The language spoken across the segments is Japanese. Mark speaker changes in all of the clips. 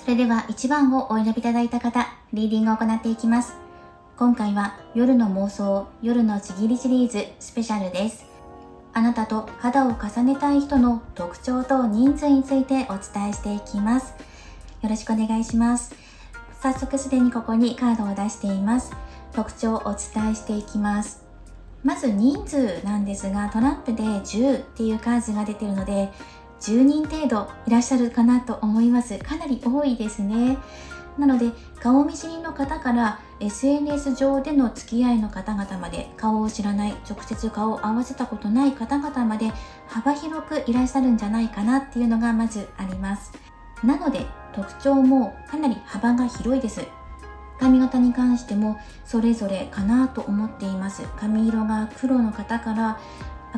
Speaker 1: それでは1番をお選びいただいた方、リーディングを行っていきます。今回は夜の妄想、夜のちぎりシリーズスペシャルです。あなたと肌を重ねたい人の特徴と人数についてお伝えしていきます。よろしくお願いします。早速すでにここにカードを出しています。特徴をお伝えしていきます。まず人数なんですが、トランプで10っていう数が出ているので、10人程度いらっしゃるかなと思います。かなり多いですね。なので、顔見知りの方から SNS 上での付き合いの方々まで、顔を知らない、直接顔を合わせたことない方々まで幅広くいらっしゃるんじゃないかなっていうのがまずあります。なので、特徴もかなり幅が広いです。髪型に関してもそれぞれかなと思っています。髪色が黒の方から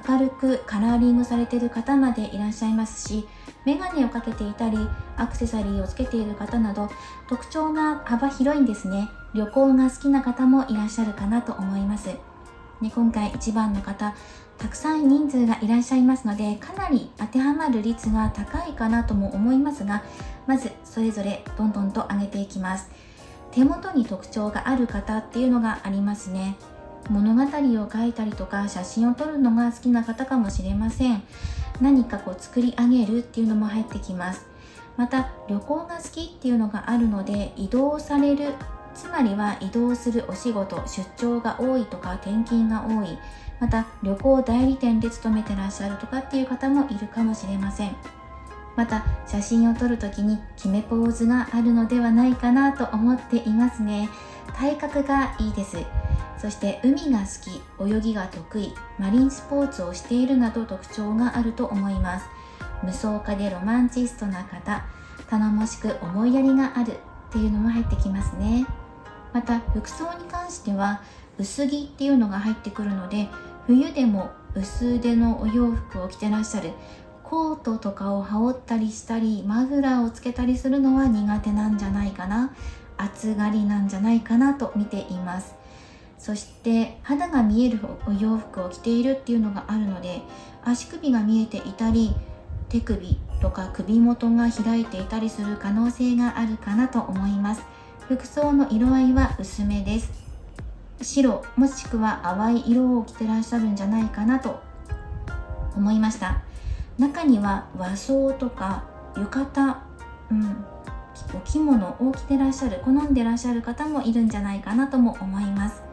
Speaker 1: 明るくカラーリングされている方までいらっしゃいますし、メガネをかけていたりアクセサリーをつけている方など特徴が幅広いんですね。旅行が好きな方もいらっしゃるかなと思います。今回1番の方、たくさん人数がいらっしゃいますので、かなり当てはまる率が高いかなとも思いますが、まずそれぞれどんどんと上げていきます。手元に特徴がある方っていうのがありますね。物語を書いたりとか写真を撮るのが好きな方かもしれません。何か作り上げるっていうのも入ってきます。また旅行が好きっていうのがあるので、移動される、つまりは移動するお仕事、出張が多いとか転勤が多い、また旅行代理店で勤めてらっしゃるとかっていう方もいるかもしれません。また写真を撮るときに決めポーズがあるのではないかなと思っていますね。体格がいいです。そして海が好き、泳ぎが得意、マリンスポーツをしているなど特徴があると思います。無双家でロマンチストな方、頼もしく思いやりがあるっていうのも入ってきますね。また服装に関しては薄着っていうのが入ってくるので、冬でも薄手のお洋服を着てらっしゃる、コートとかを羽織ったりしたりマフラーをつけたりするのは苦手なんじゃないかな、暑がりなんじゃないかなと見ています。そして肌が見えるお洋服を着ているっていうのがあるので、足首が見えていたり手首とか首元が開いていたりする可能性があるかなと思います。服装の色合いは薄めです。白もしくは淡い色を着てらっしゃるんじゃないかなと思いました。中には和装とか浴衣、お着物を着てらっしゃる、好んでらっしゃる方もいるんじゃないかなとも思います。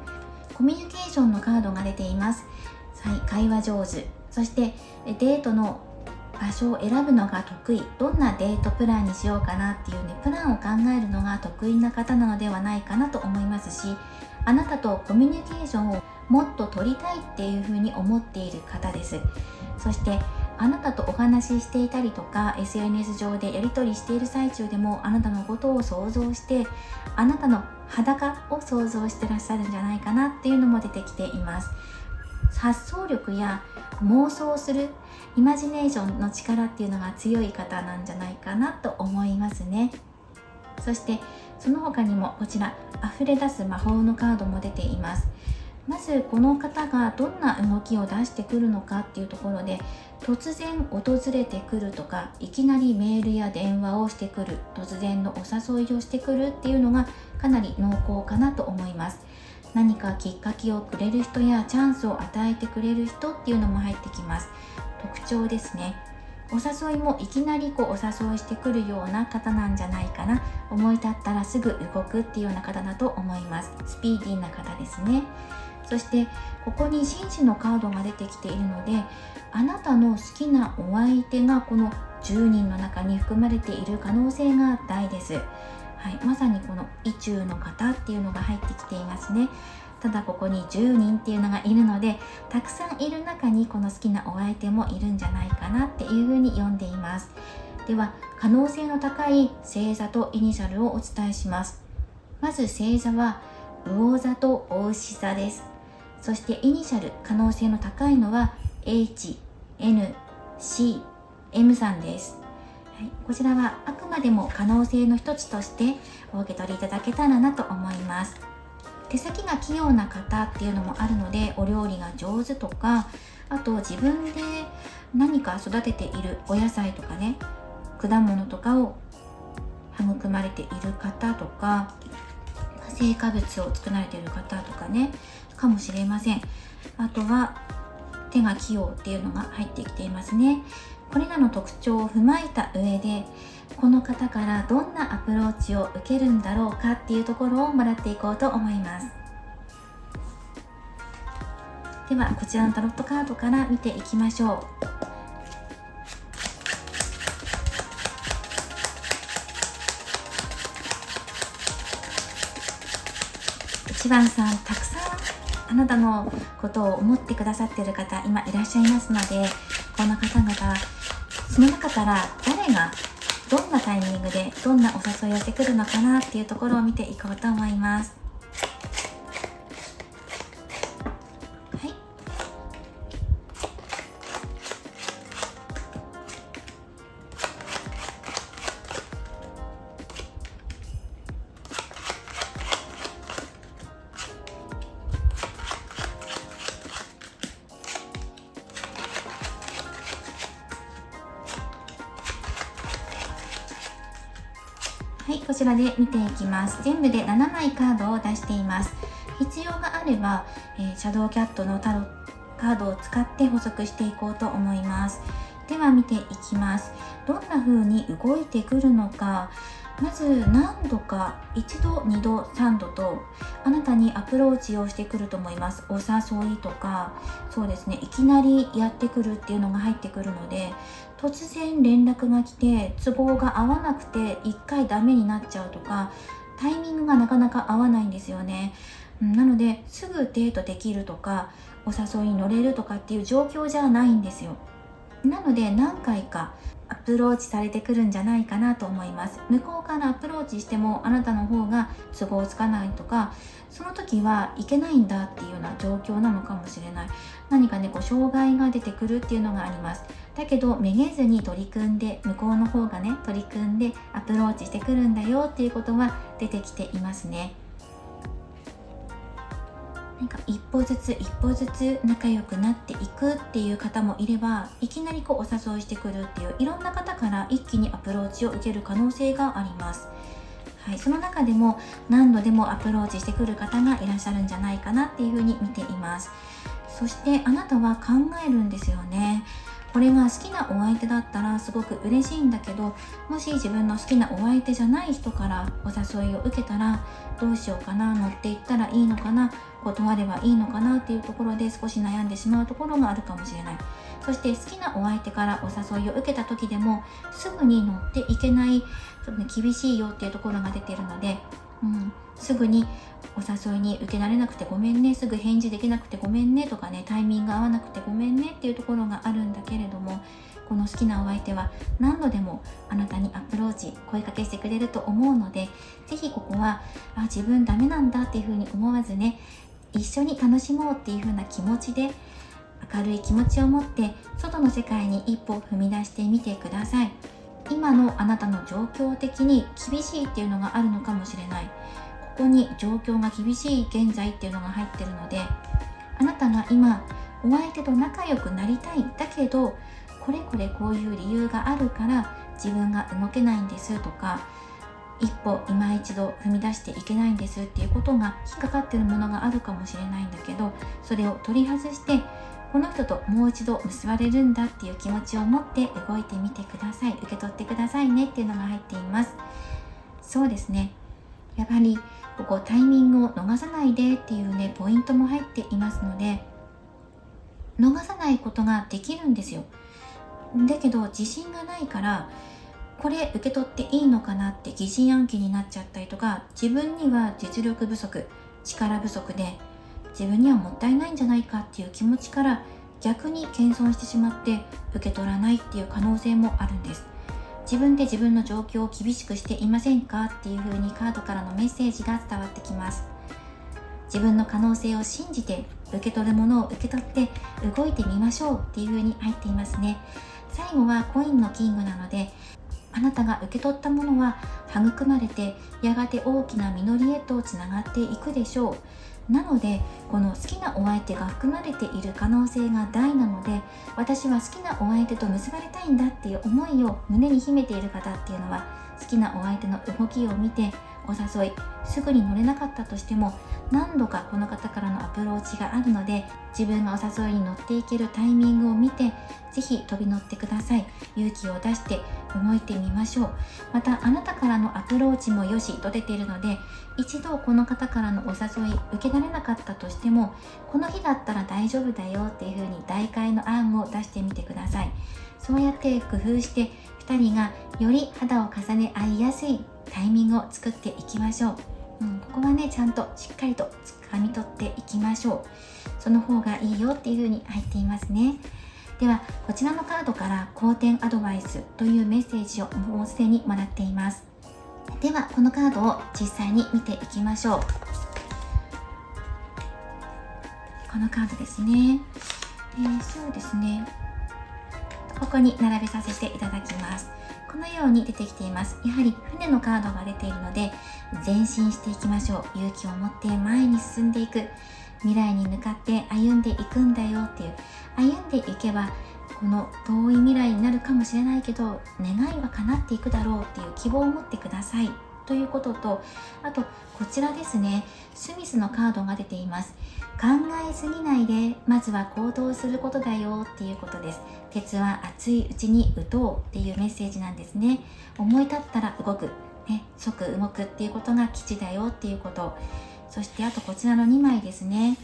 Speaker 1: コミュニケーションのカードが出ています。会話上手、そしてデートの場所を選ぶのが得意、どんなデートプランにしようかなっていうね、プランを考えるのが得意な方なのではないかなと思いますし、あなたとコミュニケーションをもっと取りたいっていうふうに思っている方です。そしてあなたとお話ししていたりとか SNS 上でやり取りしている最中でも、あなたのことを想像して、あなたの裸を想像してらっしゃるんじゃないかなっていうのも出てきています。発想力や妄想するイマジネーションの力っていうのが強い方なんじゃないかなと思いますね。そしてその他にもこちら溢れ出す魔法のカードも出ています。まずこの方がどんな動きを出してくるのかっていうところで、突然訪れてくるとか、いきなりメールや電話をしてくる、突然のお誘いをしてくるっていうのがかなり濃厚かなと思います。何かきっかけをくれる人やチャンスを与えてくれる人っていうのも入ってきます。特徴ですね。お誘いもいきなりお誘いしてくるような方なんじゃないかな。思い立ったらすぐ動くっていうような方だと思います。スピーディーな方ですね。そしてここに紳士のカードが出てきているので、あなたの好きなお相手がこの10人の中に含まれている可能性が大です。まさにこの意中の方っていうのが入ってきていますね。ただここに10人っていうのがいるので、たくさんいる中にこの好きなお相手もいるんじゃないかなっていうふうに読んでいます。では可能性の高い星座とイニシャルをお伝えします。まず星座は魚座と牡牛座です。そしてイニシャル、可能性の高いのは H、N、C、M さんです。こちらはあくまでも可能性の一つとしてお受け取りいただけたらなと思います。手先が器用な方っていうのもあるので、お料理が上手とか、あと自分で何か育てているお野菜とかね、果物とかを育まれている方とか、成果物を作られている方とかね、かもしれません。あとは手が器用っていうのが入ってきていますね。これらの特徴を踏まえた上で、この方からどんなアプローチを受けるんだろうかっていうところをもらっていこうと思います。ではこちらのタロットカードから見ていきましょう。1番さん、たくさんあなたのことを思ってくださっている方今いらっしゃいますので、この方々、その中から誰がどんなタイミングでどんなお誘いをしてくるのかなっていうところを見ていこうと思います。はい、はい、こちらで見ていきます。全部で7枚カードを出しています。必要があれば、シャドウキャットのタロットカードを使って補足していこうと思います。では見ていきます。どんな風に動いてくるのか。まず何度か1度2度3度とあなたにアプローチをしてくると思います。お誘いとか、そうですね、いきなりやってくるっていうのが入ってくるので、突然連絡が来て都合が合わなくて1回ダメになっちゃうとか、タイミングがなかなか合わないんですよね。なのですぐデートできるとかお誘いに乗れるとかっていう状況じゃないんですよ。なので何回かアプローチされてくるんじゃないかなと思います。向こうからアプローチしてもあなたの方が都合つかないとか、その時はいけないんだっていうような状況なのかもしれない。何かね、障害が出てくるっていうのがあります。だけどめげずに取り組んで、向こうの方がね取り組んでアプローチしてくるんだよっていうことは出てきていますね。なんか一歩ずつ一歩ずつ仲良くなっていくっていう方もいれば、いきなりお誘いしてくるっていう、いろんな方から一気にアプローチを受ける可能性があります。はい、その中でも何度でもアプローチしてくる方がいらっしゃるんじゃないかなっていうふうに見ています。そしてあなたは考えるんですよね。これが好きなお相手だったらすごく嬉しいんだけど、もし自分の好きなお相手じゃない人からお誘いを受けたらどうしようかな、乗っていったらいいのかな、断ればいいのかなっていうところで少し悩んでしまうところがあるかもしれない。そして好きなお相手からお誘いを受けた時でもすぐに乗っていけない、ちょっと厳しいよっていうところが出ているので、すぐにお誘いに受けられなくてごめんね、すぐ返事できなくてごめんねとかね、タイミング合わなくてごめんねっていうところがあるんだけれども、この好きなお相手は何度でもあなたにアプローチ、声かけしてくれると思うので、ぜひここは自分ダメなんだっていうふうに思わずね、一緒に楽しもうっていうふうな気持ちで、明るい気持ちを持って外の世界に一歩踏み出してみてください。今のあなたの状況的に厳しいっていうのがあるのかもしれない。ここに状況が厳しい現在っていうのが入ってるので、あなたが今お相手と仲良くなりたい、だけどこれこれこういう理由があるから自分が動けないんですとか、一歩今一度踏み出していけないんですっていうことが引っかかってるものがあるかもしれないんだけど、それを取り外してこの人ともう一度結ばれるんだっていう気持ちを持って動いてみてください。受け取ってくださいねっていうのが入っています。そうですね、やはりここタイミングを逃さないでっていうねポイントも入っていますので、逃さないことができるんですよ。だけど自信がないからこれ受け取っていいのかなって疑心暗鬼になっちゃったりとか、自分には実力不足、力不足で自分にはもったいないんじゃないかっていう気持ちから逆に謙遜してしまって受け取らないっていう可能性もあるんです。自分で自分の状況を厳しくしていませんかっていう風にカードからのメッセージが伝わってきます。自分の可能性を信じて受け取るものを受け取って動いてみましょうっていう風に入っていますね。最後はコインのキングなので、あなたが受け取ったものは育まれてやがて大きな実りへとつながっていくでしょう。なのでこの好きなお相手が含まれている可能性が大なので、私は好きなお相手と結ばれたいんだっていう思いを胸に秘めている方っていうのは、好きなお相手の動きを見てお誘いすぐに乗れなかったとしても、何度かこの方からのアプローチがあるので、自分がお誘いに乗っていけるタイミングを見てぜひ飛び乗ってください。勇気を出して動いてみましょう。またあなたからのアプローチもよしと出ているので、一度この方からのお誘い受けられなかったとしても、この日だったら大丈夫だよっていう風に代替の案を出してみてください。そうやって工夫して2人がより肌を重ね合いやすいタイミングを作っていきましょう。ここはねちゃんとしっかりと掴み取っていきましょう。その方がいいよっていう風に入っていますね。ではこちらのカードから好転アドバイスというメッセージをもうすでにもらっています。ではこのカードを実際に見ていきましょう。このカードですね。そうですね、ここに並べさせていただきます。このように出てきています。やはり船のカードが出ているので、前進していきましょう。勇気を持って前に進んでいく、未来に向かって歩んでいくんだよっていう、歩んでいけばこの遠い未来になるかもしれないけど、願いは叶っていくだろうっていう希望を持ってくださいということと、あとこちらですね、スミスのカードが出ています。考えすぎないでまずは行動することだよっていうことです。鉄は熱いうちに打とうっていうメッセージなんですね。思い立ったら動く、即動くっていうことが基地だよっていうこと。そしてあとこちらの2枚ですね。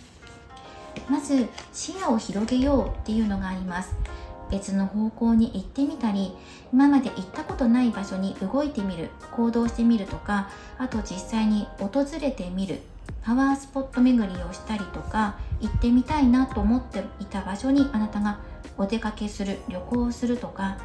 Speaker 1: まず視野を広げようっていうのがあります。別の方向に行ってみたり、今まで行ったことない場所に動いてみる、行動してみるとか、あと実際に訪れてみる、パワースポット巡りをしたりとか、行ってみたいなと思っていた場所にあなたがお出かけする、旅行するとか、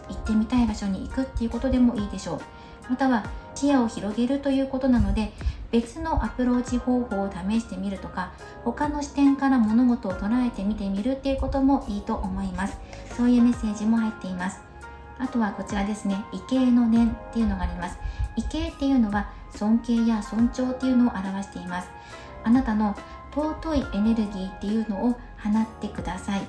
Speaker 1: 行ってみたい場所に行くっていうことでもいいでしょう。または視野を広げるということなので、別のアプローチ方法を試してみるとか、他の視点から物事を捉えてみてみるっていうこともいいと思います。そういうメッセージも入っています。あとはこちらですね、畏敬の念っていうのがあります。畏敬っていうのは尊敬や尊重っていうのを表しています。あなたの尊いエネルギーっていうのを放ってください。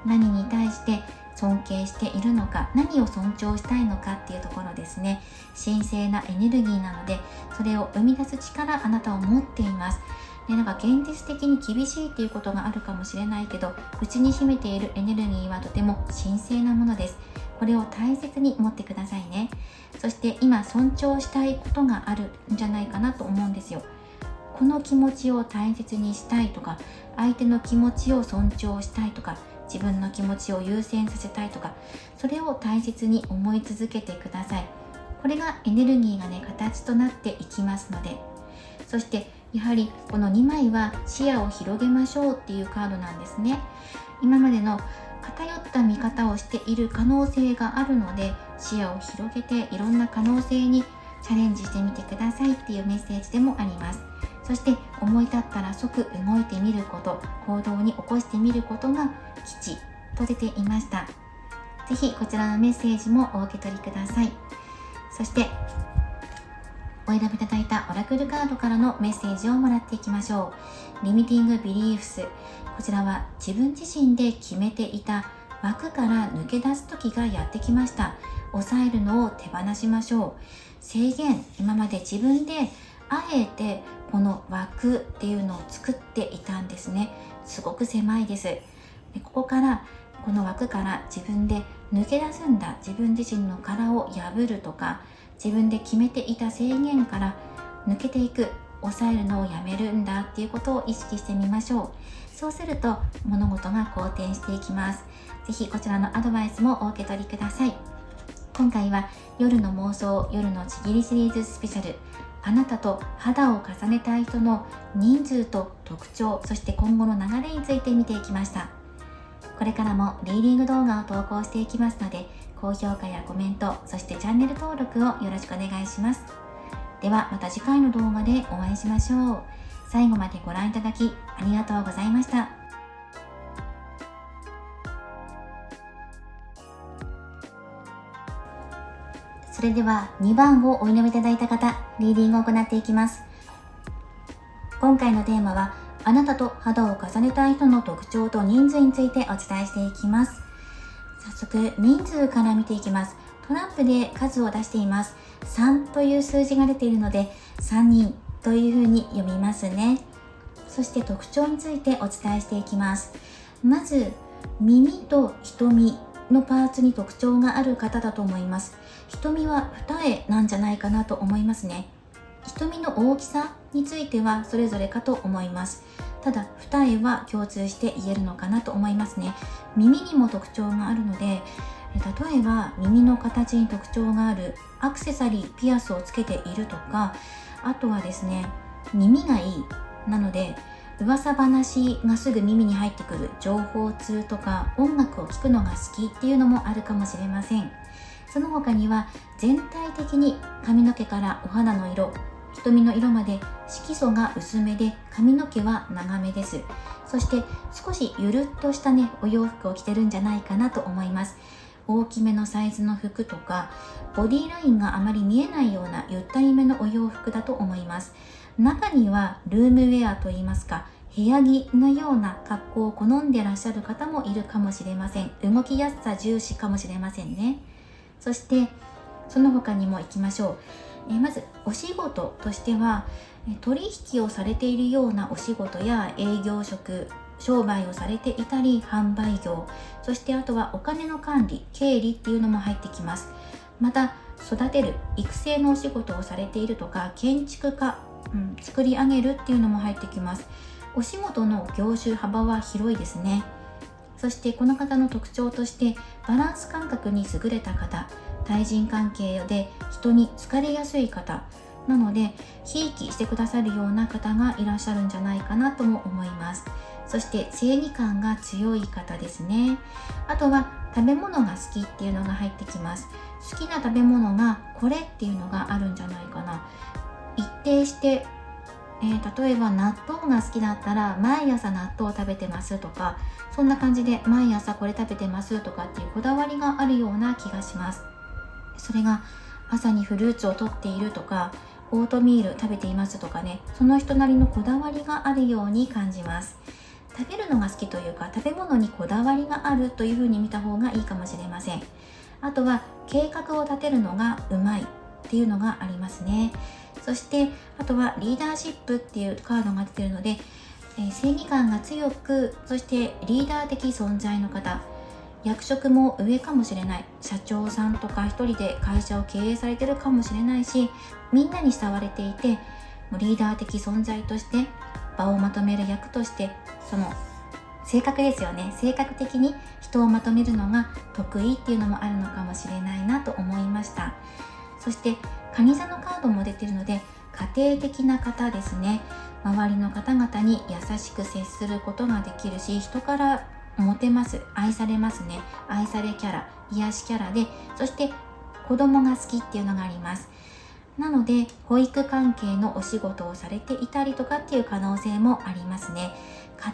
Speaker 1: 何に対して尊敬しているのか、何を尊重したいのかっていうところですね。神聖なエネルギーなので、それを生み出す力、あなたは持っています。なんか現実的に厳しいっていうことがあるかもしれないけど、内に秘めているエネルギーはとても神聖なものです。これを大切に持ってくださいね。そして今尊重したいことがあるんじゃないかなと思うんですよ。この気持ちを大切にしたいとか、相手の気持ちを尊重したいとか、自分の気持ちを優先させたいとか、それを大切に思い続けてください。これがエネルギーがね、形となっていきますので。そしてやはりこの2枚は視野を広げましょうっていうカードなんですね。今までの偏った見方をしている可能性があるので、視野を広げていろんな可能性にチャレンジしてみてくださいっていうメッセージでもあります。そして思い立ったら即動いてみること、行動に起こしてみることが吉と出ていました。ぜひこちらのメッセージもお受け取りください。そしてお選びいただいたオラクルカードからのメッセージをもらっていきましょう。リミティングビリーフス。こちらは自分自身で決めていた枠から抜け出す時がやってきました。抑えるのを手放しましょう。制限、今まで自分であえてこの枠っていうのを作っていたんですね。すごく狭いです。でここからこの枠から自分で抜け出すんだ、自分自身の殻を破るとか、自分で決めていた制限から抜けていく、抑えるのをやめるんだっていうことを意識してみましょう。そうすると物事が好転していきます。ぜひこちらのアドバイスもお受け取りください。今回は夜の妄想、夜のちぎりシリーズスペシャル、あなたと肌を重ねたい人の人数と特徴、そして今後の流れについて見ていきました。これからもリーディング動画を投稿していきますので、高評価やコメント、そしてチャンネル登録をよろしくお願いします。ではまた次回の動画でお会いしましょう。最後までご覧いただきありがとうございました。それでは2番をお選びいただいた方、リーディングを行っていきます。今今回のテーマは、あなたと肌を重ねたい人の特徴と人数についてお伝えしていきます。早速、人数から見ていきます。トランプで数を出しています。3という数字が出ているので、3人というふうに読みますね。そして特徴についてお伝えしていきます。まず、耳と瞳のパーツに特徴がある方だと思います。瞳は二重なんじゃないかなと思いますね。瞳の大きさについてはそれぞれかと思います。ただ二重は共通して言えるのかなと思いますね。耳にも特徴があるので、例えば耳の形に特徴があるアクセサリー、ピアスをつけているとか、あとはですね、耳がいいなので噂話がすぐ耳に入ってくる、情報通とか音楽を聴くのが好きっていうのもあるかもしれません。その他には全体的に髪の毛からお肌の色、瞳の色まで色素が薄めで、髪の毛は長めです。そして少しゆるっとしたね、お洋服を着てるんじゃないかなと思います。大きめのサイズの服とか、ボディラインがあまり見えないようなゆったりめのお洋服だと思います。中にはルームウェアといいますか、部屋着のような格好を好んでいらっしゃる方もいるかもしれません。動きやすさ重視かもしれませんね。そしてその他にも行きましょう。まずお仕事としては、取引をされているようなお仕事や営業職、商売をされていたり販売業、そしてあとはお金の管理、経理っていうのも入ってきます。また育てる、育成のお仕事をされているとか、建築家、作り上げるっていうのも入ってきます。お仕事の業種幅は広いですね。そしてこの方の特徴として、バランス感覚に優れた方、対人関係で人に好かれやすい方なので、ひいきしてくださるような方がいらっしゃるんじゃないかなとも思います。そして正義感が強い方ですね。あとは食べ物が好きっていうのが入ってきます。好きな食べ物がこれっていうのがあるんじゃないかな。一定して例えば納豆が好きだったら毎朝納豆を食べてますとか、そんな感じで毎朝これ食べてますとかっていうこだわりがあるような気がします。それが朝にフルーツを摂っているとか、オートミール食べていますとかね、その人なりのこだわりがあるように感じます。食べるのが好きというか、食べ物にこだわりがあるというふうに見た方がいいかもしれません。あとは計画を立てるのがうまいっていうのがありますね。そしてあとはリーダーシップっていうカードが出ているので、正義感が強く、そしてリーダー的存在の方、役職も上かもしれない、社長さんとか一人で会社を経営されてるかもしれないし、みんなに慕われていて、リーダー的存在として場をまとめる役として、その性格ですよね、性格的に人をまとめるのが得意っていうのもあるのかもしれないなと思いました。そして蟹座のカードも出ているので、家庭的な方ですね。周りの方々に優しく接することができるし、人からモテます、愛されますね。愛されキャラ、癒しキャラで、そして子供が好きっていうのがあります。なので保育関係のお仕事をされていたりとかっていう可能性もありますね。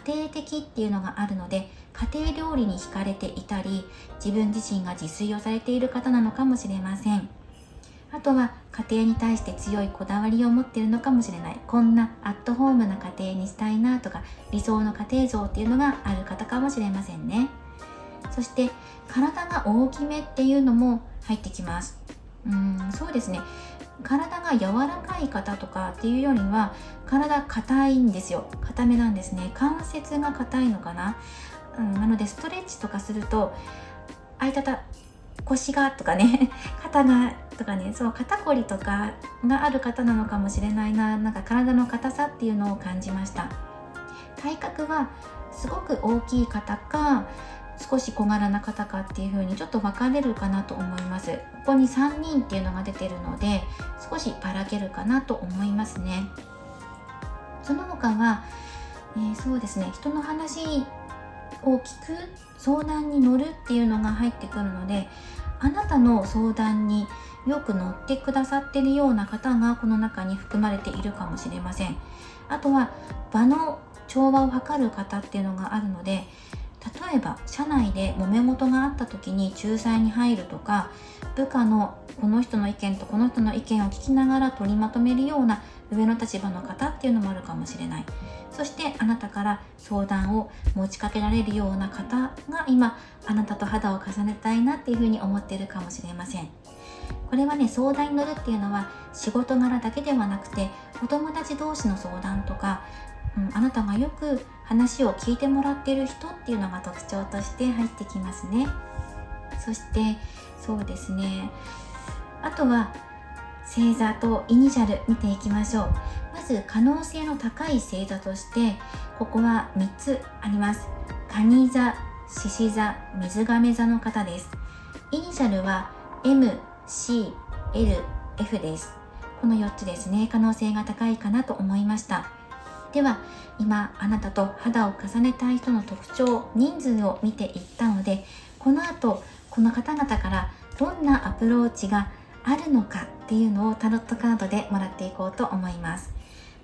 Speaker 1: 家庭的っていうのがあるので、家庭料理に惹かれていたり、自分自身が自炊をされている方なのかもしれません。あとは家庭に対して強いこだわりを持っているのかもしれない。こんなアットホームな家庭にしたいなとか、理想の家庭像っていうのがある方かもしれませんね。そして体が大きめっていうのも入ってきます。そうですね、体が柔らかい方とかっていうよりは、体硬いんですよ。硬めなんですね。関節が硬いのかな。なのでストレッチとかすると、あいたた腰がとかね肩がとかね、そう肩こりとかがある方なのかもしれないな。なんか体の硬さっていうのを感じました。体格はすごく大きい方か少し小柄な方かっていう風にちょっと分かれるかなと思います。ここに3人っていうのが出てるので、少しばらけるかなと思いますね。その他は、そうですね、人の話を聞く、相談に乗るっていうのが入ってくるので、あなたの相談によく乗ってくださっているような方がこの中に含まれているかもしれません。あとは場の調和を図る方っていうのがあるので、例えば社内で揉め事があった時に仲裁に入るとか、部下のこの人の意見とこの人の意見を聞きながら取りまとめるような上の立場の方っていうのもあるかもしれない。そしてあなたから相談を持ちかけられるような方が今あなたと肌を重ねたいなっていうふうに思っているかもしれません。これはね、相談に乗るっていうのは仕事柄だけではなくて、お友達同士の相談とか、あなたがよく話を聞いてもらっている人っていうのが特徴として入ってきますね。そしてそうですね、あとは星座とイニシャル見ていきましょう。まず可能性の高い星座として、ここは3つあります。蟹座、獅子座、水亀座の方です。イニシャルは M、C、L、F です。この4つですね、可能性が高いかなと思いました。では今あなたと肌を重ねたい人の特徴、人数を見ていったので、この後この方々からどんなアプローチがあるのかっていうのをタロットカードでもらっていこうと思います。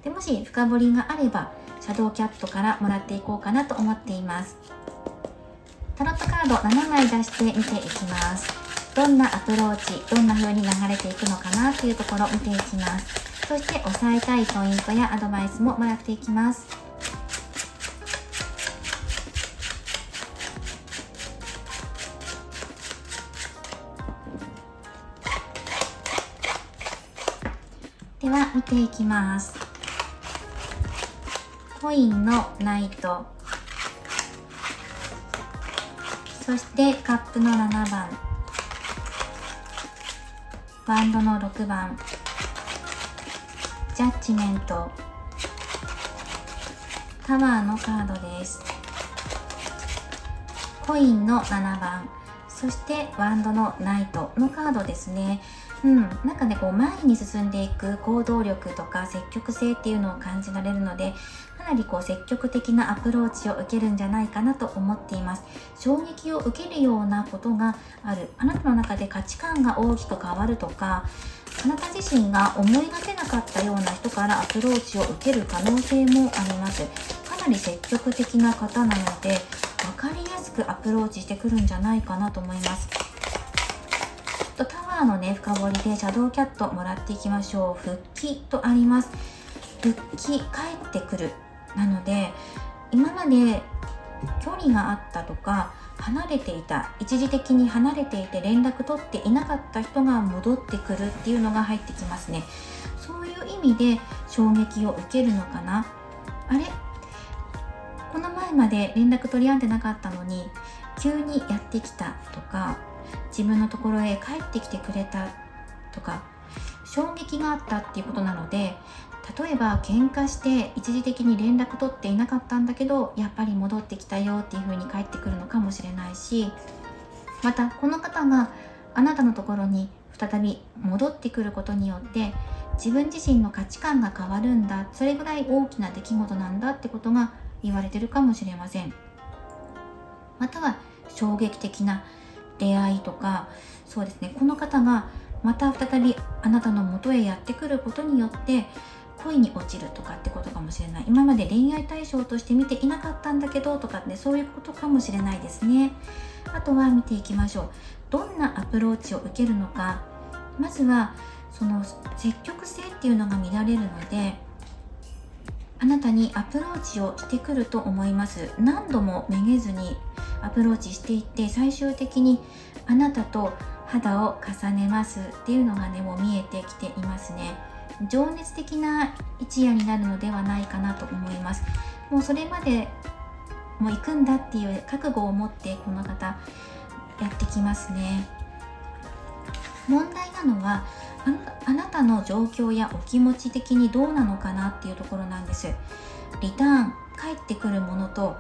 Speaker 1: でもし深掘りがあればシャドウキャットからもらっていこうかなと思っています。タロットカード7枚出して見ていきます。どんなアプローチ、どんな風に流れていくのかなっていうところを見ていきます。そして押さえたいポイントやアドバイスももらっていきます。では見ていきます。コインのナイト、そしてカップの7番、ワンドの6番、ジャッジメント、タワーのカードです。コインの7番、そしてワンドのナイトのカードですね。なんかね、こう前に進んでいく行動力とか積極性っていうのを感じられるので、かなりこう積極的なアプローチを受けるんじゃないかなと思っています。衝撃を受けるようなことがある。あなたの中で価値観が大きく変わるとか、あなた自身が思いがけなかったような人からアプローチを受ける可能性もあります。かなり積極的な方なので、分かりやすくアプローチしてくるんじゃないかなと思います。タワーのね、深掘りでシャドウキャットもらっていきましょう。復帰とあります。復帰、帰ってくる。なので、今まで距離があったとか、離れていた、一時的に離れていて連絡取っていなかった人が戻ってくるっていうのが入ってきますね。そういう意味で衝撃を受けるのかな。あれ、この前まで連絡取り合ってなかったのに急にやってきたとか、自分のところへ帰ってきてくれたとか、衝撃があったっていうことなので、例えば喧嘩して一時的に連絡取っていなかったんだけど、やっぱり戻ってきたよっていう風に帰ってくるのかもしれないし、またこの方があなたのところに再び戻ってくることによって自分自身の価値観が変わるんだ、それぐらい大きな出来事なんだってことが言われてるかもしれません。または衝撃的な出会いとか、そうですね、この方がまた再びあなたの元へやってくることによって恋に落ちるとかってことかもしれない。今まで恋愛対象として見ていなかったんだけどとかって、そういうことかもしれないですね。あとは見ていきましょう。どんなアプローチを受けるのか。まずはその積極性っていうのが見られるので、あなたにアプローチをしてくると思います。何度もめげずにアプローチしていって、最終的にあなたと肌を重ねますっていうのがね、もう見えてきていますね。情熱的な一夜になるのではないかなと思います。もうそれまでもう行くんだっていう覚悟を持ってこの方やってきますね。問題なのはあなたの状況やお気持ち的にどうなのかなっていうところなんです。リターン、返ってくるものと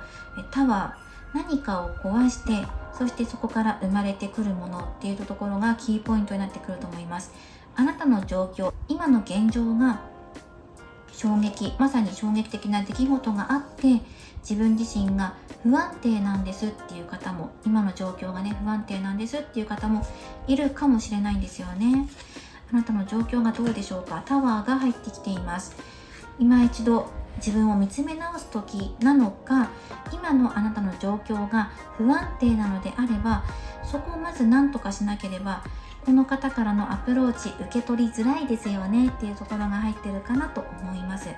Speaker 1: タワー、何かを壊して、そしてそこから生まれてくるものっていうところがキーポイントになってくると思います。あなたの状況、今の現状が衝撃、まさに衝撃的な出来事があって、自分自身が不安定なんですっていう方も、今の状況がね不安定なんですっていう方もいるかもしれないんですよね。あなたの状況がどうでしょうか。タワーが入ってきています。今一度自分を見つめ直す時なのか、今のあなたの状況が不安定なのであれば、そこをまず何とかしなければ、この方からのアプローチ受け取りづらいですよねっていうところが入ってるかなと思います。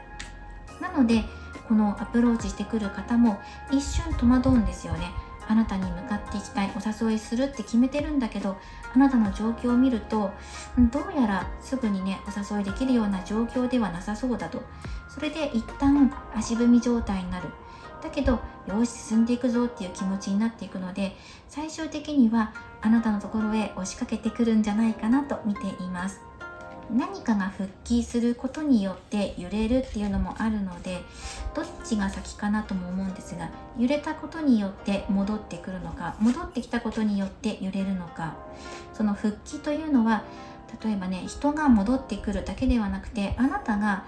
Speaker 1: なのでこのアプローチしてくる方も一瞬戸惑うんですよね。あなたに向かっていきたい、お誘いするって決めてるんだけど、あなたの状況を見るとどうやらすぐにねお誘いできるような状況ではなさそうだと。それで一旦足踏み状態になる。だけどよし進んでいくぞっていう気持ちになっていくので、最終的にはあなたのところへ押しかけてくるんじゃないかなと見ています。何かが復帰することによって揺れるっていうのもあるので、どっちが先かなとも思うんですが、揺れたことによって戻ってくるのか、戻ってきたことによって揺れるのか。その復帰というのは、例えばね、人が戻ってくるだけではなくて、あなたが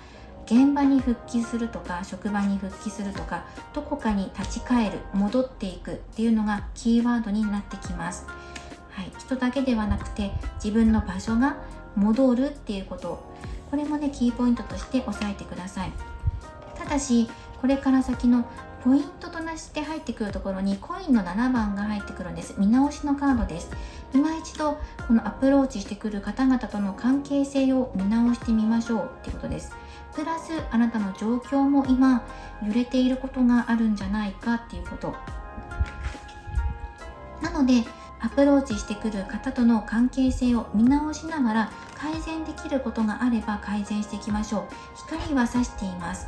Speaker 1: 現場に復帰するとか、職場に復帰するとか、どこかに立ち返る、戻っていくっていうのがキーワードになってきます。はい、人だけではなくて自分の場所が戻るっていうこと、これもねキーポイントとして押さえてください。ただしこれから先のポイントとして入ってくるところにコインの7番が入ってくるんです。見直しのカードです。今一度このアプローチしてくる方々との関係性を見直してみましょうってことです。プラスあなたの状況も今揺れていることがあるんじゃないかっていうことなので、アプローチしてくる方との関係性を見直しながら改善できることがあれば改善していきましょう。光は差しています、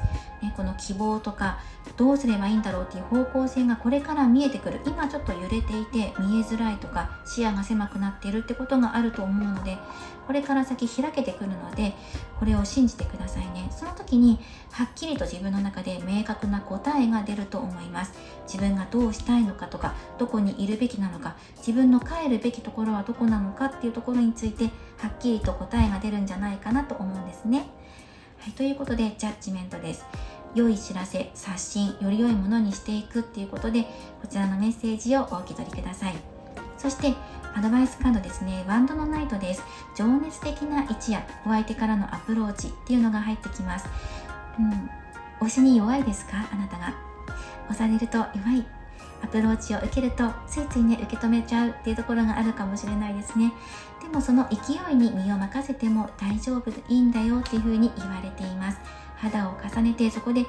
Speaker 1: この希望とかどうすればいいんだろうっていう方向性がこれから見えてくる。今ちょっと揺れていて見えづらいとか視野が狭くなっているってことがあると思うので、これから先開けてくるので、これを信じてくださいね。その時にはっきりと自分の中で明確な答えが出ると思います。自分がどうしたいのかとか、どこにいるべきなのか、自分の帰るべきところはどこなのかっていうところについてはっきりと答えが出るんじゃないかなと思うんですね。はい、ということでジャッジメントです。良い知らせ、刷新、より良いものにしていくっていうことで、こちらのメッセージをお受け取りください。そしてアドバイスカードですね、ワンドのナイトです。情熱的な一夜、お相手からのアプローチっていうのが入ってきます。推しに弱いですか？あなたが押されると弱い、アプローチを受けるとついついね受け止めちゃうっていうところがあるかもしれないですね。でもその勢いに身を任せても大丈夫でいいんだよっていう風に言われています。肌を重ねてそこで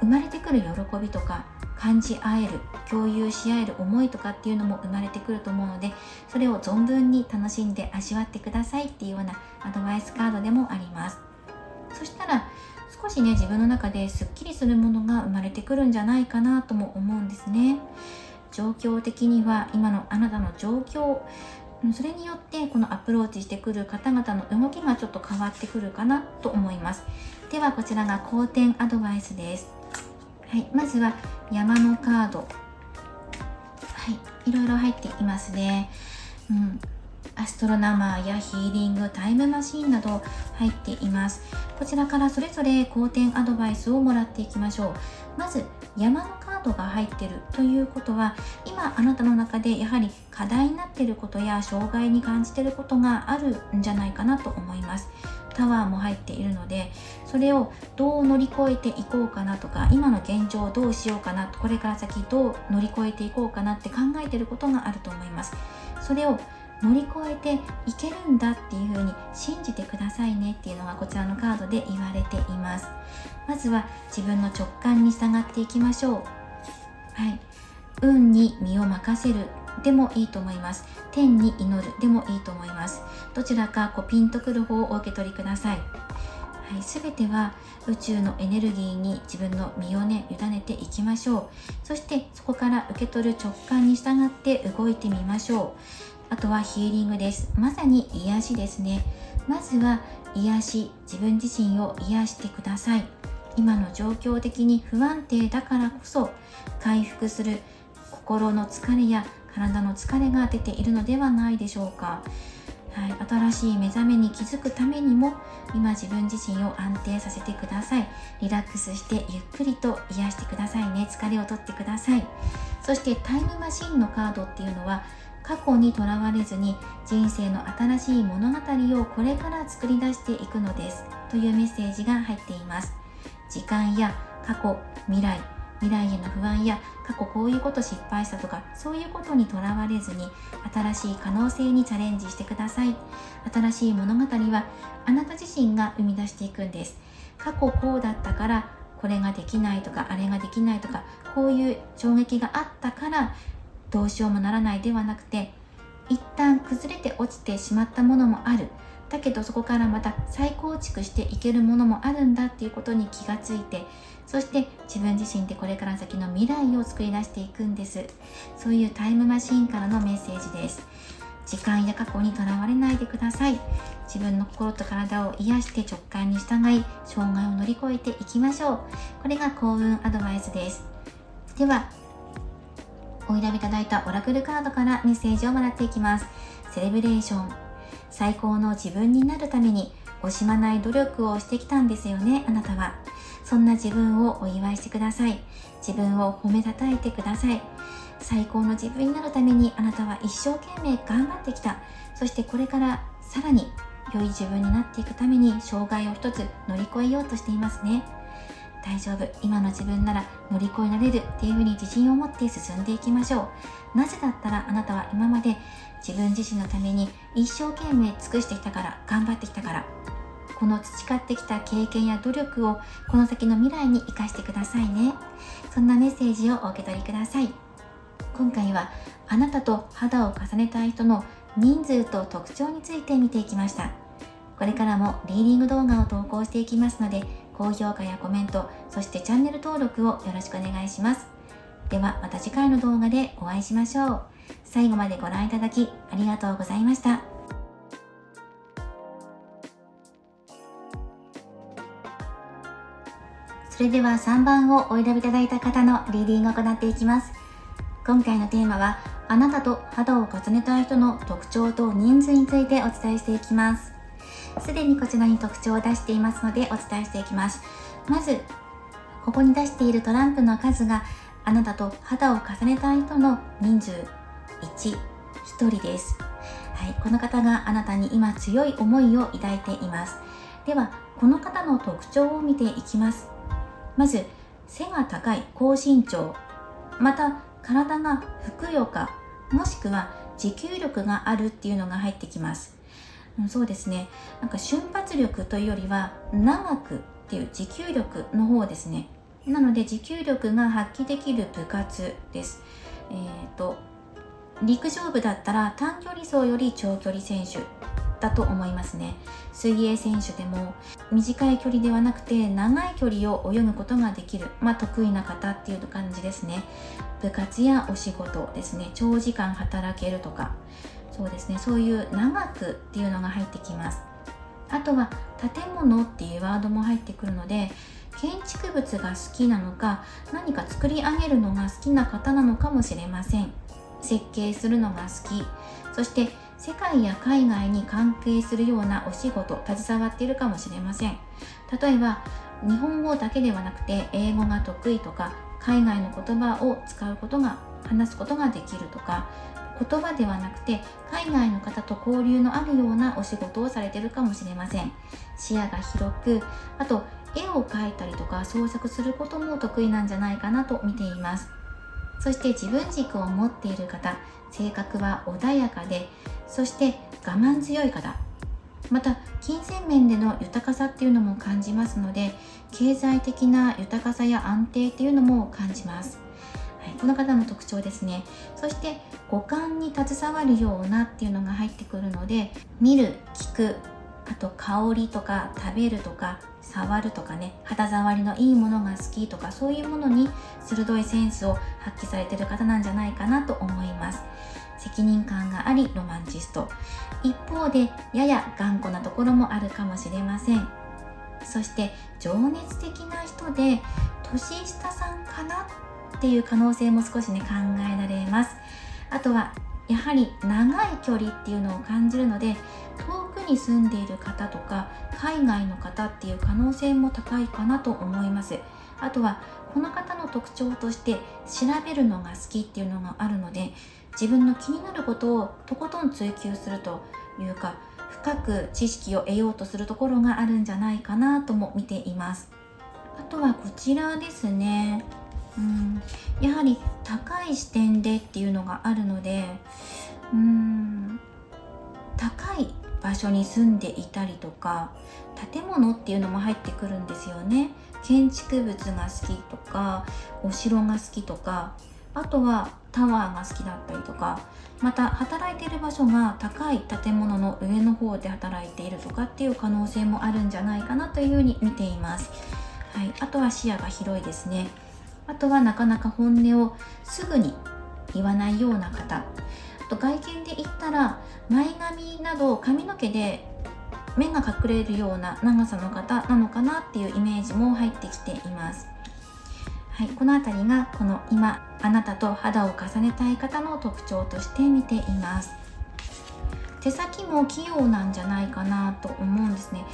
Speaker 1: 生まれてくる喜びとか、感じ合える、共有し合える思いとかっていうのも生まれてくると思うので、それを存分に楽しんで味わってくださいっていうようなアドバイスカードでもあります。そしたら少しね自分の中ですっきりするものが生まれてくるんじゃないかなとも思うんですね。状況的には今のあなたの状況、それによってこのアプローチしてくる方々の動きがちょっと変わってくるかなと思います。ではこちらが好転アドバイスです。はい、まずは山のカード、はい、いろいろ入っていますね。アストロナマーやヒーリング、タイムマシーンなど入っています。こちらからそれぞれ好転アドバイスをもらっていきましょう。まず山のカードが入っているということは、今あなたの中でやはり課題になっていることや障害に感じていることがあるんじゃないかなと思います。タワーも入っているので、それをどう乗り越えていこうかなとか、今の現状をどうしようかな、これから先どう乗り越えていこうかなって考えていることがあると思います。それを乗り越えていけるんだっていう風に信じてくださいねっていうのがこちらのカードで言われています。まずは自分の直感に従っていきましょう。はい、運に身を任せるでもいいと思います。天に祈るでもいいと思います。どちらかピンとくる方をお受け取りください。はい、全ては宇宙のエネルギーに自分の身をね委ねていきましょう。そしてそこから受け取る直感に従って動いてみましょう。あとはヒーリングです。まさに癒しですね。まずは癒し、自分自身を癒してください。今の状況的に不安定だからこそ回復する心の疲れや体の疲れが出ているのではないでしょうか。はい、新しい目覚めに気づくためにも今自分自身を安定させてください。リラックスしてゆっくりと癒してくださいね。疲れを取ってください。そしてタイムマシンのカードっていうのは、過去にとらわれずに人生の新しい物語をこれから作り出していくのですというメッセージが入っています。時間や過去、未来への不安や過去こういうこと失敗したとか、そういうことにとらわれずに新しい可能性にチャレンジしてください。新しい物語はあなた自身が生み出していくんです。過去こうだったからこれができないとか、あれができないとか、こういう衝撃があったからどうしようもならないではなくて、一旦崩れて落ちてしまったものもある。だけどそこからまた再構築していけるものもあるんだっていうことに気がついて、そして自分自身でこれから先の未来を作り出していくんです。そういうタイムマシーンからのメッセージです。時間や過去にとらわれないでください。自分の心と体を癒して直感に従い、障害を乗り越えていきましょう。これが幸運アドバイスです。では、お選びいただいたオラクルカードからメッセージをもらっていきます。セレブレーション。最高の自分になるために惜しまない努力をしてきたんですよね、あなたは。そんな自分をお祝いしてください。自分を褒めたたえてください。最高の自分になるためにあなたは一生懸命頑張ってきた。そしてこれからさらに良い自分になっていくために障害を一つ乗り越えようとしていますね。大丈夫、今の自分なら乗り越えられるっていうふうに自信を持って進んでいきましょう。なぜだったらあなたは今まで自分自身のために一生懸命尽くしてきたから、頑張ってきたから、この培ってきた経験や努力をこの先の未来に生かしてくださいね。そんなメッセージをお受け取りください。今回はあなたと肌を重ねたい人の人数と特徴について見ていきました。これからもリーディング動画を投稿していきますので、高評価やコメント、そしてチャンネル登録をよろしくお願いします。ではまた次回の動画でお会いしましょう。最後までご覧いただきありがとうございました。それでは3番をお選びいただいた方のリーディングを行っていきます。今回のテーマは、あなたと肌を重ねたい人の特徴と人数についてお伝えしていきます。すでにこちらに特徴を出していますのでお伝えしていきます。まず、ここに出しているトランプの数があなたと肌を重ねたい人の人数1人です。はい、この方があなたに今強い思いを抱いています。では、この方の特徴を見ていきます。まず、背が高い、高身長、また体がふくよか、もしくは持久力があるっていうのが入ってきます。そうですね、なんか瞬発力というよりは長くっていう持久力の方ですね。なので持久力が発揮できる部活です。陸上部だったら短距離走より長距離選手だと思いますね。水泳選手でも短い距離ではなくて長い距離を泳ぐことができる、得意な方っていう感じですね。部活やお仕事ですね、長時間働けるとか、そうですね、そういう長くっていうのが入ってきます。あとは建物っていうワードも入ってくるので、建築物が好きなのか、何か作り上げるのが好きな方なのかもしれません。設計するのが好き、そして世界や海外に関係するようなお仕事携わっているかもしれません。例えば日本語だけではなくて英語が得意とか、海外の言葉を使うことが話すことができるとか、言葉ではなくて海外の方と交流のあるようなお仕事をされているかもしれません。視野が広く、あと絵を描いたりとか創作することも得意なんじゃないかなと見ています。そして自分軸を持っている方、性格は穏やかで、そして我慢強い方、また金銭面での豊かさっていうのも感じますので、経済的な豊かさや安定っていうのも感じます。はい、この方の特徴ですね。そして五感に携わるようなっていうのが入ってくるので、見る、聞く、あと香りとか食べるとか触るとかね、肌触りのいいものが好きとか、そういうものに鋭いセンスを発揮されている方なんじゃないかなと思います。責任感がありロマンチスト、一方でやや頑固なところもあるかもしれません。そして情熱的な人で年下さんかなっていう可能性も少しね考えられます。あとはやはり長い距離っていうのを感じるので、遠くに住んでいる方とか海外の方っていう可能性も高いかなと思います。あとはこの方の特徴として調べるのが好きっていうのがあるので、自分の気になることをとことん追求するというか、深く知識を得ようとするところがあるんじゃないかなとも見ています。あとはこちらですね。やはり高い視点でっていうのがあるので、高い場所に住んでいたりとか、建物っていうのも入ってくるんですよね。建築物が好きとか、お城が好きとか、あとはタワーが好きだったりとか、また働いている場所が高い建物の上の方で働いているとかっていう可能性もあるんじゃないかなというふうに見ています。はい、あとは視野が広いですね。あとはなかなか本音をすぐに言わないような方、あと外見で言ったら前髪など髪の毛で目が隠れるような長さの方なのかなっていうイメージも入ってきています。はい、このあたりがこの今あなたと肌を重ねたい方の特徴として見ています。手先も器用なんじゃないかなと思うんですね。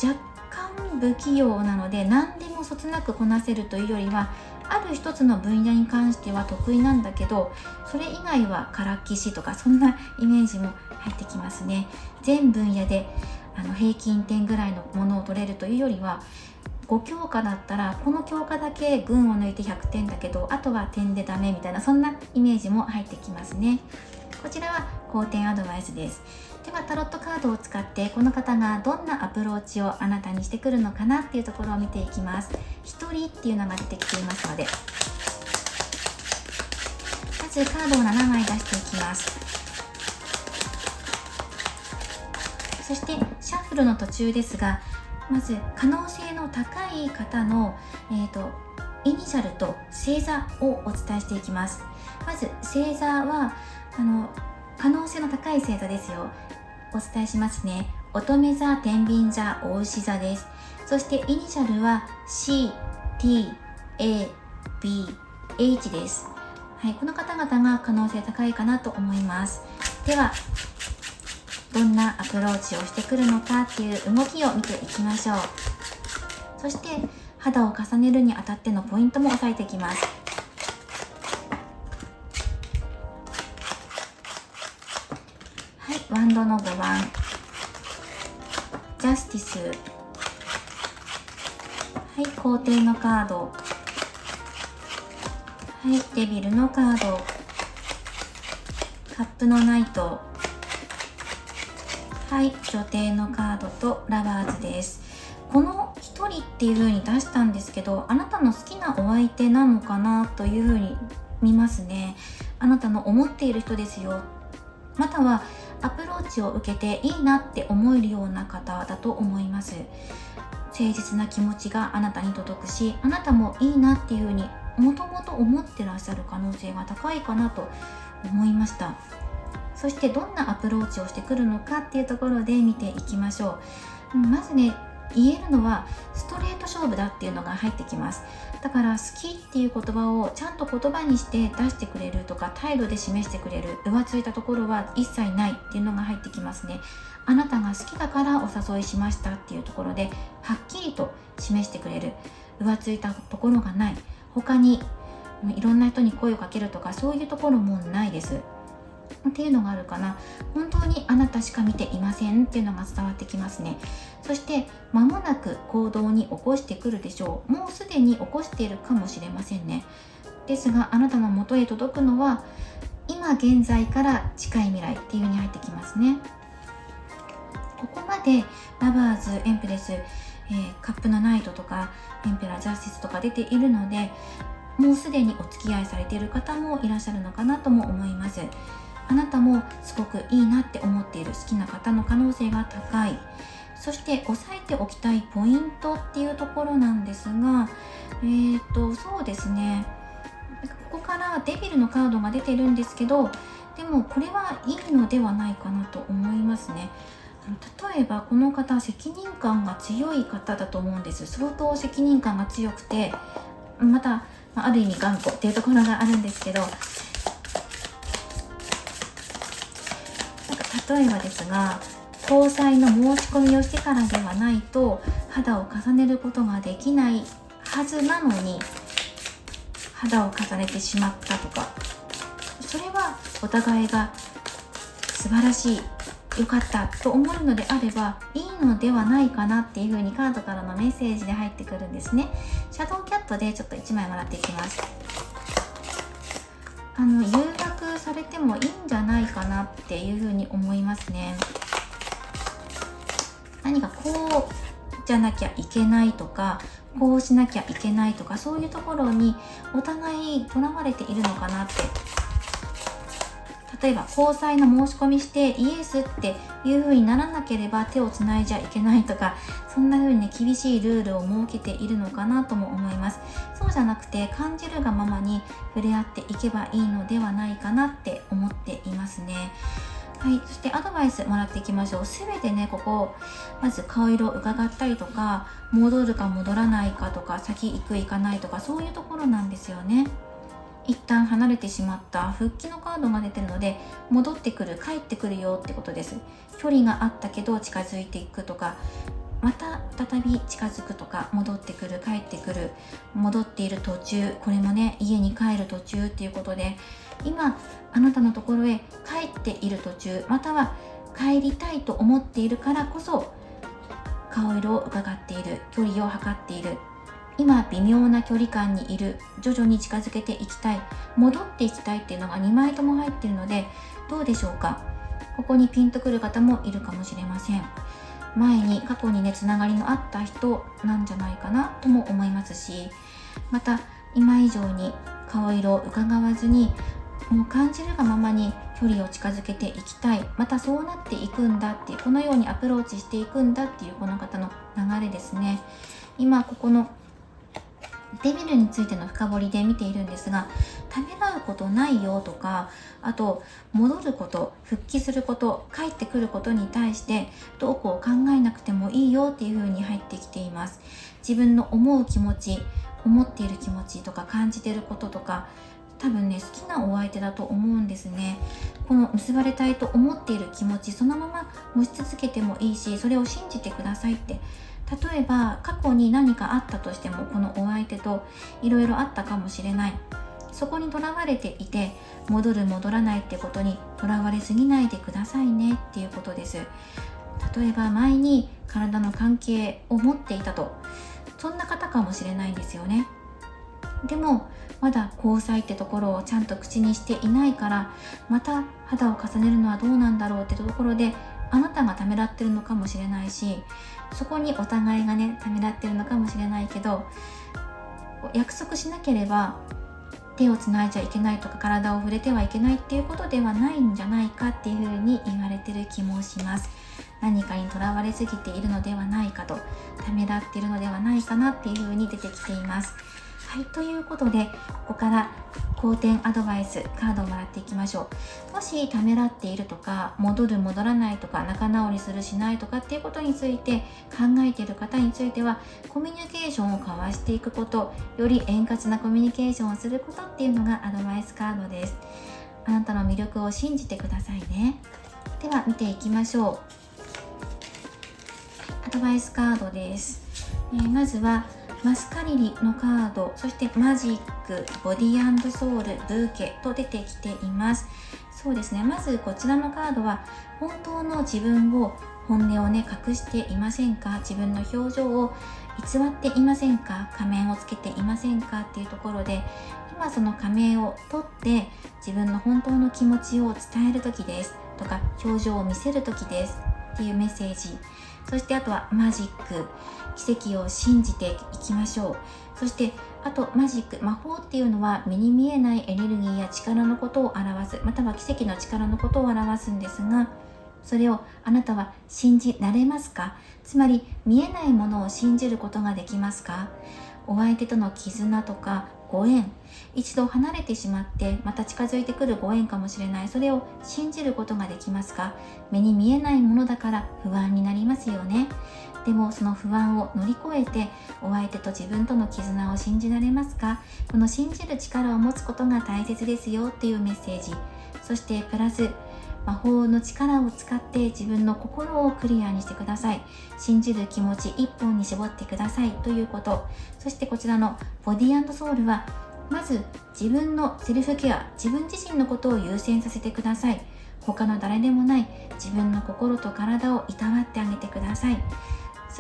Speaker 1: 若干不器用なので何でもそつなくこなせるというよりは、ある一つの分野に関しては得意なんだけど、それ以外はからっきしとか、そんなイメージも入ってきますね。全分野で平均点ぐらいのものを取れるというよりは、5教科だったらこの教科だけ群を抜いて100点だけど、あとは点でダメみたいな、そんなイメージも入ってきますね。こちらは好点アドバイスです。ではタロットカードを使ってこの方がどんなアプローチをあなたにしてくるのかなっていうところを見ていきます。1人っていうのが出てきていますので、まずカードを7枚出していきます。そしてシャッフルの途中ですが、まず可能性の高い方の、イニシャルと星座をお伝えしていきます。まず星座は可能性の高い星座ですよ。お伝えしますね。乙女座、天秤座、牡牛座です。そしてイニシャルは C、T、A、B、H です。はい、この方々が可能性高いかなと思います。ではどんなアプローチをしてくるのかっていう動きを見ていきましょう。そして肌を重ねるにあたってのポイントも押さえていきます。はい、ワンドの5番、ジャスティス、はい、皇帝のカード、はい、デビルのカード、カップのナイト、はい、女帝のカードとラバーズです。この1人っていう風に出したんですけど、あなたの好きなお相手なのかなという風に見ますね。あなたの思っている人ですよ。またはアプローチを受けていいなって思えるような方だと思います。誠実な気持ちがあなたに届くし、あなたもいいなっていう風にもともと思ってらっしゃる可能性が高いかなと思いました。そしてどんなアプローチをしてくるのかっていうところで見ていきましょう。まずね、言えるのはストレート勝負だっていうのが入ってきます。だから好きっていう言葉をちゃんと言葉にして出してくれるとか、態度で示してくれる、浮ついたところは一切ないっていうのが入ってきますね。あなたが好きだからお誘いしましたっていうところではっきりと示してくれる、浮ついたところがない、他にいろんな人に声をかけるとかそういうところもないですっていうのがあるかな。本当にあなたしか見ていませんっていうのが伝わってきますね。そして間もなく行動に起こしてくるでしょう。もうすでに起こしているかもしれませんね。ですがあなたの元へ届くのは今現在から近い未来っていう風に入ってきますね。ここまでラバーズ、エンプレス、カップのナイトとかエンペラー、ジャスティスとか出ているので、もうすでにお付き合いされている方もいらっしゃるのかなとも思います。あなたもすごくいいなって思っている好きな方の可能性が高い。そして押さえておきたいポイントっていうところなんですが、そうですね、ここからデビルのカードが出てるんですけど、でもこれはいいのではないかなと思いますね。例えばこの方、責任感が強い方だと思うんです。相当責任感が強くて、またある意味頑固っていうところがあるんですけど、例えばですが、交際の申し込みをしてからではないと肌を重ねることができないはずなのに肌を重ねてしまったとか、それはお互いが素晴らしい良かったと思うのであればいいのではないかなっていう風にカードからのメッセージで入ってくるんですね。シャドウキャットでちょっと1枚もらっていきます。誘惑されてもいいんじゃないかなっていう風に思いますね。何かこうじゃなきゃいけないとか、こうしなきゃいけないとか、そういうところにお互いとらわれているのかなって。例えば交際の申し込みしてイエスっていう風にならなければ手をつないじゃいけないとか、そんな風にね厳しいルールを設けているのかなとも思います。そうじゃなくて感じるがままに触れ合っていけばいいのではないかなって思っていますね。はい、そしてアドバイスもらっていきましょう。すべてね、ここまず顔色を伺ったりとか、戻るか戻らないかとか、先行く行かないとか、そういうところなんですよね。一旦離れてしまった復帰のカードが出てるので、戻ってくる、帰ってくるよってことです。距離があったけど近づいていくとか、また再び近づくとか、戻ってくる、帰ってくる、戻っている途中、これもね家に帰る途中っていうことで、今あなたのところへ帰っている途中、または帰りたいと思っているからこそ顔色を伺っている、距離を測っている、今微妙な距離感にいる、徐々に近づけていきたい、戻っていきたいっていうのが2枚とも入っているので、どうでしょうか。ここにピンとくる方もいるかもしれません。前に過去にねつながりのあった人なんじゃないかなとも思いますし、また今以上に顔色を伺わずに、もう感じるがままに距離を近づけていきたい、またそうなっていくんだっていう、このようにアプローチしていくんだっていうこの方の流れですね。今ここのデビルについての深掘りで見ているんですが、ためらうことないよとか、あと戻ること、復帰すること、帰ってくることに対してどうこう考えなくてもいいよっていう風に入ってきています。自分の思う気持ち、思っている気持ちとか感じていることとか、多分ね好きなお相手だと思うんですね。この結ばれたいと思っている気持ち、そのまま持ち続けてもいいし、それを信じてくださいって。例えば過去に何かあったとしても、このお相手といろいろあったかもしれない。そこにとらわれていて、戻る戻らないってことにとらわれすぎないでくださいねっていうことです。例えば前に体の関係を持っていたと、そんな方かもしれないんですよね。でもまだ交際ってところをちゃんと口にしていないから、また肌を重ねるのはどうなんだろうってところで、あなたがためらってるのかもしれないし、そこにお互いがねためらってるのかもしれないけど、約束しなければ手をつないじゃいけないとか、体を触れてはいけないっていうことではないんじゃないかっていうふうに言われてる気もします。何かにとらわれすぎているのではないかと、ためらっているのではないかなっていうふうに出てきています。はい、ということでここから好転アドバイスカードをもらっていきましょう。もしためらっているとか、戻る戻らないとか、仲直りするしないとかっていうことについて考えている方については、コミュニケーションを交わしていくこと、より円滑なコミュニケーションをすることっていうのがアドバイスカードです。あなたの魅力を信じてくださいね。では見ていきましょう。アドバイスカードです。まずはマスカリリのカード、そしてマジック、ボディ&ソウル、ブーケと出てきています。そうですね、まずこちらのカードは、本当の自分を、本音をね隠していませんか、自分の表情を偽っていませんか、仮面をつけていませんかっていうところで、今その仮面を取って自分の本当の気持ちを伝える時ですとか、表情を見せる時ですっていうメッセージ。そしてあとはマジック、奇跡を信じていきましょう。そしてあとマジック、魔法っていうのは目に見えないエネルギーや力のことを表す、または奇跡の力のことを表すんですが、それをあなたは信じられますか？つまり見えないものを信じることができますか？お相手との絆とかご縁、一度離れてしまってまた近づいてくるご縁かもしれない、それを信じることができますか？目に見えないものだから不安になりますよね。でもその不安を乗り越えて、お相手と自分との絆を信じられますか？この信じる力を持つことが大切ですよっていうメッセージ。そしてプラス、魔法の力を使って自分の心をクリアにしてください。信じる気持ち一本に絞ってくださいということ。そしてこちらのボディ&ソウルは、まず自分のセルフケア、自分自身のことを優先させてください。他の誰でもない自分の心と体をいたわってあげてください。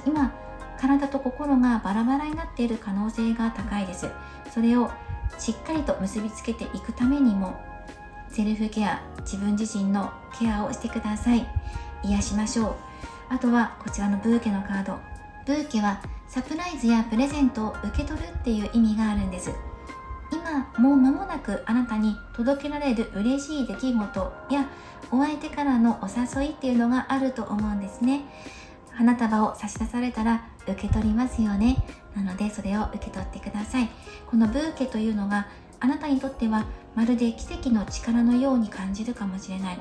Speaker 1: 今体と心がバラバラになっている可能性が高いです。それをしっかりと結びつけていくためにもセルフケア、自分自身のケアをしてください。癒しましょう。あとはこちらのブーケのカード。ブーケはサプライズやプレゼントを受け取るっていう意味があるんです。今もう間もなくあなたに届けられる嬉しい出来事やお相手からのお誘いっていうのがあると思うんですね。花束を差し出されたら受け取りますよね。なのでそれを受け取ってください。このブーケというのがあなたにとってはまるで奇跡の力のように感じるかもしれない。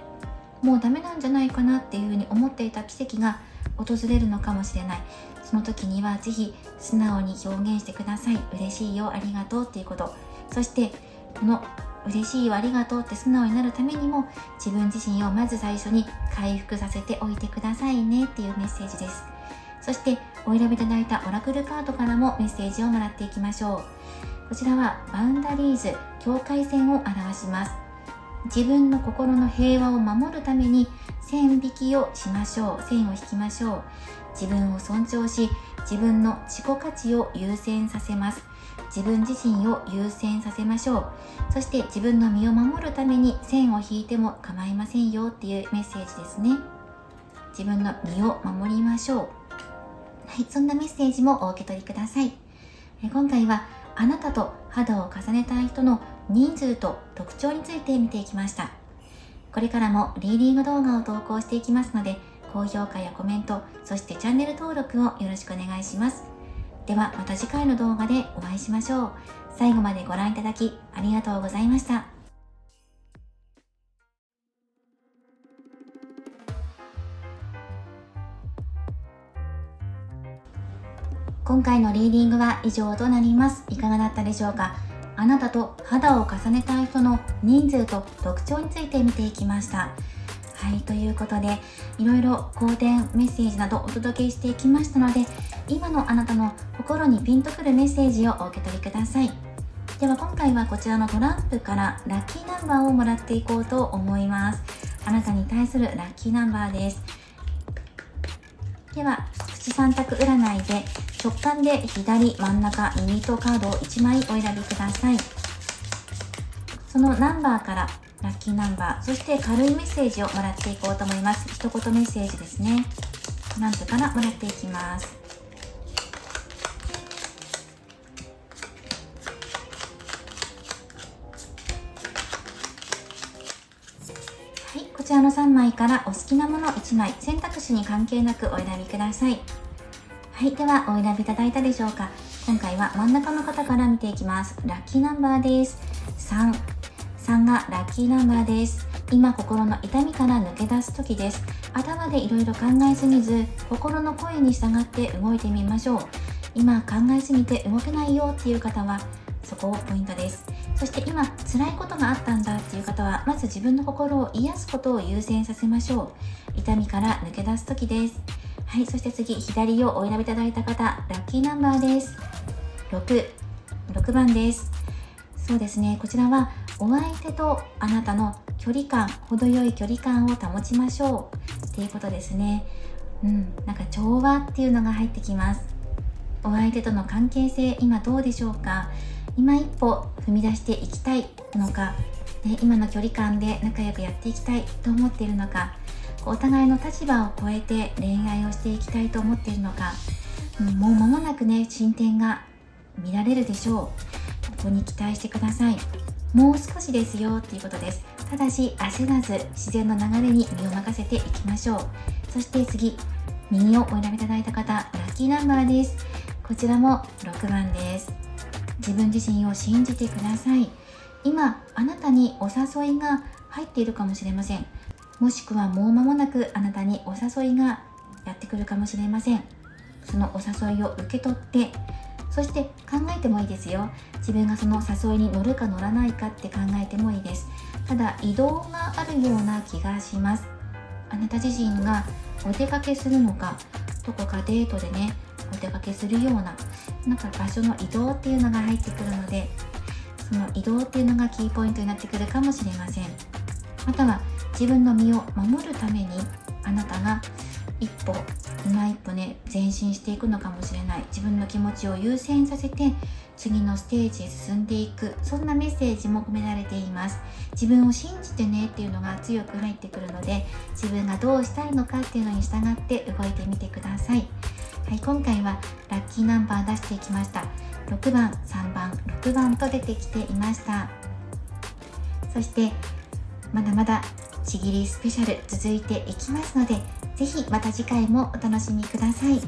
Speaker 1: もうダメなんじゃないかなっていうふうに思っていた奇跡が訪れるのかもしれない。その時にはぜひ素直に表現してください。嬉しいよ、ありがとうっていうこと。そしてこの嬉しいよ、ありがとうって素直になるためにも自分自身をまず最初に回復させておいてくださいねっていうメッセージです。そしてお選びいただいたオラクルカードからもメッセージをもらっていきましょう。こちらはバウンダリーズ、境界線を表します。自分の心の平和を守るために線引きをしましょう。線を引きましょう。自分を尊重し、自分の自己価値を優先させます。自分自身を優先させましょう。そして自分の身を守るために線を引いても構いませんよっていうメッセージですね。自分の身を守りましょう。はい、そんなメッセージもお受け取りください。今回はあなたと肌を重ねたい人の人数と特徴について見ていきました。これからもリーディング動画を投稿していきますので、高評価やコメント、そしてチャンネル登録をよろしくお願いします。ではまた次回の動画でお会いしましょう。最後までご覧いただきありがとうございました。今回のリーディングは以上となります。いかがだったでしょうか。あなたと肌を重ねたい人の人数と特徴について見ていきました。はい、ということでいろいろ好転メッセージなどお届けしていきましたので、今のあなたの心にピンとくるメッセージをお受け取りください。では今回はこちらのトランプからラッキーナンバーをもらっていこうと思います。あなたに対するラッキーナンバーです。では口三択占いで直感で左、真ん中、右とカードを1枚お選びください。そのナンバーからラッキーナンバー、そして軽いメッセージをもらっていこうと思います。一言メッセージですね。トランプからもらっていきます。はい、こちらの3枚からお好きなもの1枚、選択肢に関係なくお選びください。はい、ではお選びいただいたでしょうか。今回は真ん中の方から見ていきます。ラッキーナンバーです。3がラッキーナンバーです。今心の痛みから抜け出す時です。頭でいろいろ考えすぎず、心の声に従って動いてみましょう。今考えすぎて動けないよっていう方はそこをポイントです。そして今辛いことがあったんだっていう方は、まず自分の心を癒すことを優先させましょう。痛みから抜け出す時です。はい、そして次、左をお選びいただいた方、ラッキーナンバーです。6番です。そうですね、こちらはお相手とあなたの距離感、程よい距離感を保ちましょうっていうことですね。なんか調和っていうのが入ってきます。お相手との関係性、今どうでしょうか。今一歩踏み出していきたいのか、今の距離感で仲良くやっていきたいと思っているのか、お互いの立場を超えて恋愛をしていきたいと思っているのか、もう間もなくね、進展が見られるでしょう。ここに期待してください。もう少しですよっていうことです。ただし焦らず自然の流れに身を任せていきましょう。そして次、右をお選びいただいた方、ラッキーナンバーです。こちらも6番です。自分自身を信じてください。今あなたにお誘いが入っているかもしれません。もしくはもう間もなくあなたにお誘いがやってくるかもしれません。そのお誘いを受け取って、そして考えてもいいですよ。自分がその誘いに乗るか乗らないかって考えてもいいです。ただ移動があるような気がします。あなた自身がお出かけするのか、どこかデートでね、お出かけするような、なんか場所の移動っていうのが入ってくるので、その移動っていうのがキーポイントになってくるかもしれません。または自分の身を守るためにあなたが今一歩ね前進していくのかもしれない。自分の気持ちを優先させて次のステージへ進んでいく、そんなメッセージも込められています。自分を信じてねっていうのが強く入ってくるので、自分がどうしたいのかっていうのに従って動いてみてください。はい、今回はラッキーナンバー出していきました。6番、3番、6番と出てきていました。そしてまだまだちぎりスペシャル続いていきますので、ぜひまた次回もお楽しみください。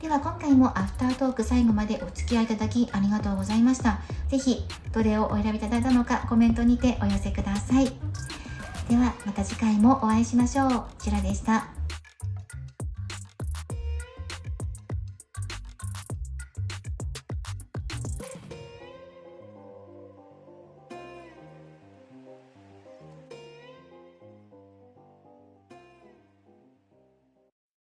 Speaker 1: では今回もアフタートーク最後までお付き合いいただきありがとうございました。ぜひどれをお選びいただいたのかコメントにてお寄せください。ではまた次回もお会いしましょう。ちらでした。